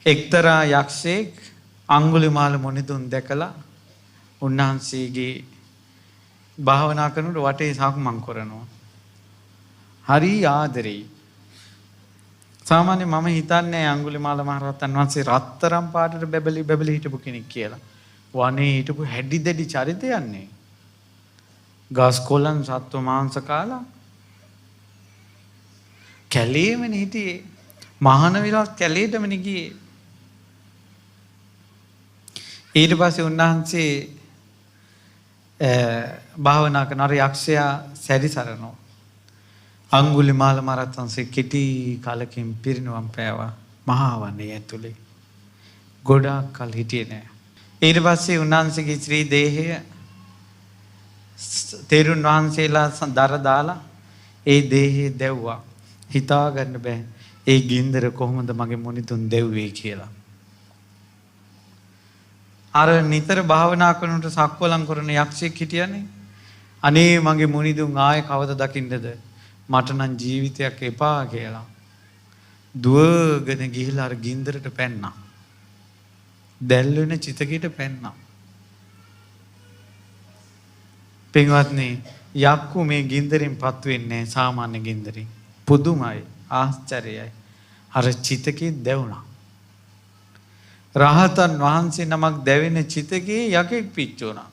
එක්තරා යක්ෂයෙක් අඟුලිමාල මුනිදුන් දැකලා උන්වහන්සේගේ භාවනා කරනකොට වටේ සක්මන් කරනවා. හරි ආදරෙයි. සාමාන්‍ය මම හිතන්නේ අඟුලිමාල මහරහතන් වහන්සේ රත්තරන් පාටට බැබලි හිටපු කෙනෙක් කියලා. වනේ හිටපු හැඩි දැඩි චරිතයන්නේ. ගස් කොළන් සත්ව මාංශ කාලා කැලේමන හිටියේ. මහාන විලාස් කැලේටම ගියේ. ඊට පස්සේ උන්වහන්සේ භාවනා කරන අර යක්ෂයා සැරිසරනවා. අඟුලිමාල මහරහතන් වහන්සේ කෙටි කාලකින් පිරිනුවම් පෑවා මහා වනයේ ඇතුලේ. ගොඩාක් කල් හිටියේ නෑ. ඊට පස්සේ උන්වහන්සේගේ ශ්‍රී දේහය තෙරුන් වහන්සේලා දර දාලා ඒ දේහය දැව්වා. හිතා ගන්න බෑ ඒ ගින්දර කොහොමද මගේ මුනිතුන් දැව්වේ කියලා. අර නිතර භාවනා කරනකොට සක්වලම් කරන යක්ෂයෙක් හිටියනේ. අනේ මගේ මුනිදුන් ආයේ කවද දකින්නද? මට නම් ජීවිතයක් එපා කියලා. දුවගෙන ගිහිලා අර ගින්දරට පැන්නා. දැල් වෙන චිතකයට පැන්නා. පින්වත්නි, යක්කු මේ ගින්දරෙන් පත් වෙන්නේ සාමාන්‍ය ගින්දරෙන්. පුදුමයි, ආශ්චර්යයි. අර චිතකේ දැවුණා. රහතන් වහන්සේ නමක් දැවෙන චිතකේ යකෙක් පිච්චුණා.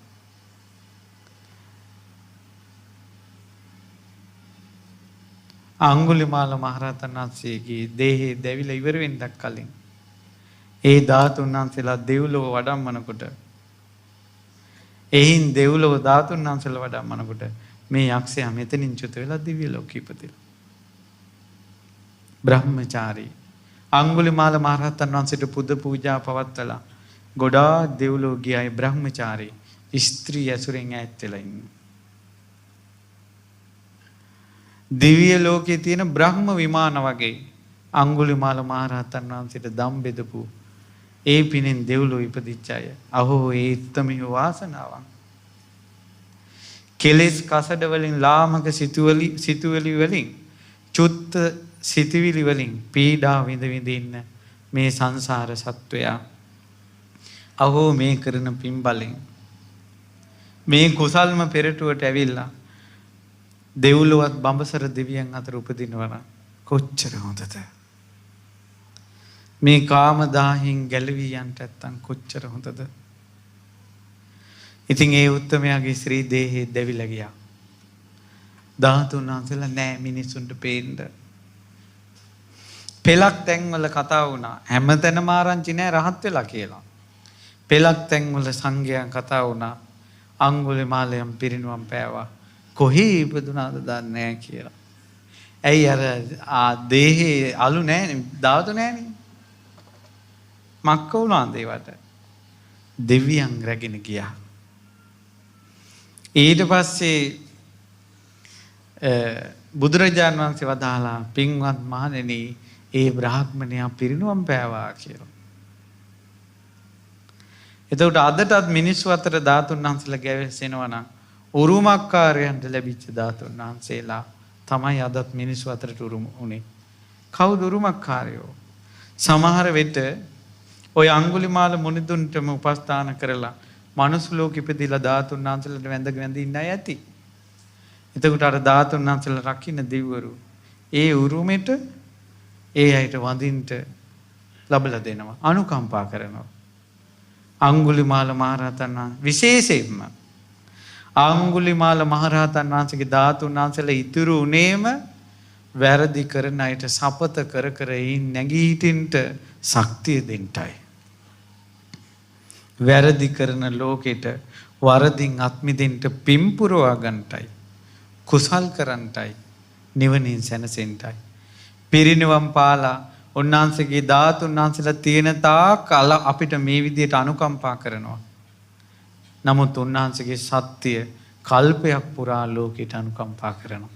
අඟුලිමාල මහරහතන් වහන්සේගේ දේහේ දැවිලා ඉවර වෙන්නක් කලින් ඒ ධාතුන් වහන්සේලා දෙව්ලොව වඩම්මනකොට එයින් දෙව්ලොව ධාතුන් වහන්සේලා වඩම්මනකොට මේ යක්ෂයා මෙතනින් චුත වෙලා දිව්‍ය ලෝකෙ ඉපදිලා. බ්‍රහ්මචාරී අඟුලිමාල මහරහතන් වහන්සේට පුද පූජා පවත්වලා ගොඩාක් දෙව්ලොව ගියයි බ්‍රහ්මචාරී ස්ත්‍රී ඇසුරෙන් ඈත් වෙලා ඉන්නේ. දිව්‍ය ලෝකයේ තියෙන බ්‍රහ්ම විමාන වගේ අඟුලිමාල මහරහතන් වහන්සේට දම් බෙදපු ඒ පිනෙන් දෙව්ලොව ඉපදිච්ච අය. අහෝ ඒ උත්තමිය වාසනාවක්. කෙලෙස් කසඩ වලින් ලාමක සිතුවිලි වලින් චුත්ත සිතුවිලි වලින් පීඩා විඳ ඉන්න මේ සංසාර සත්වයා අහෝ මේ කරන පින් බලෙන් මේ කුසල්ම පෙරටුවට ඇවිල්ලා දෙව්ලොවත් බඹසර දෙවියන් අතර උපදිනවා කොච්චර හොඳද? මේ කාම දාහින් ගැලවී යන්නට නැත්තම් කොච්චර හොඳද? ඉතින් ඒ උත්තමයාගේ ශ්‍රී දේහේ දැවිලා ගියා. ධාතුන් වහන්සේලා නෑ මිනිසුන්ට පේන්න. පෙලක් තැන්වල කතා වුණා. හැමතැනම ආරංචි නෑ රහත් වෙලා කියලා. පෙලක් තැන්වල සංඝයා කතා වුණා. අඟුලිමාලයන් පිරිනුවම් පෑවා. කොහේ ඉපදුනාද දන්නේ නැහැ කියලා. ඇයි අර දේහේ අලු නැහැනේ, ධාතු නැහැනේ. මක්ක වුණාද ඒවට? දෙවියන් රැගෙන ගියා. ඊට පස්සේ බුදුරජාණන් වහන්සේ වදාලා පින්වත් මහණෙනි ඒ බ්‍රාහ්මණයා පිරිනුවම් පෑවා කියලා. එතකොට අදටත් මිනිස්සු අතර ධාතුන් වහන්සේලා ගැවෙසෙනවා නම් උරුමකාරයන්ට ලැබිච්ච ධාතුන් වහන්සේලා තමයි අදත් මිනිස්සු අතරට උරුම උනේ. කවුද උරුමකාරයෝ? සමහර වෙට ඔය අඟුලිමාල මුනිදුන්ටම උපස්ථාන කරලා මනුස්ස ලෝකෙ ඉපදිලා ධාතුන් වහන්සේලාට වැඳ ඉන්න අය ඇති. එතකොට අර ධාතුන් වහන්සේලා රකින්න දෙවිවරු ඒ උරුමෙට ඒ අයට වඳින්න ලබලා දෙනවා, අනුකම්පා කරනවා. අඟුලිමාල මහරහතන් වහන්සේ විශේෂයෙන්ම අඟුලිමාල මහරහතන් වහන්සේගේ ධාතුන් වහන්සේලා ඉතුරු උනේම වැරදි කරන අයට සපත කර කර නැගී හිටින්න ශක්තිය දෙන්නයි. වැරදි කරන ලෝකෙට වරදින් අත්මිදෙන්න පිම්පුරවා ගන්නටයි. කුසල් කරන්නටයි. නිවනින් සැනසෙන්නටයි. පිරිනිවන් පාලා උන්වහන්සේගේ ධාතුන් වහන්සේලා තියෙන තාක් අපිට මේ විදියට අනුකම්පා කරනවා. නමුත් උන්වහන්සේගේ සත්‍ය කල්පයක් පුරා ලෝකෙට අනුකම්පා කරනවා.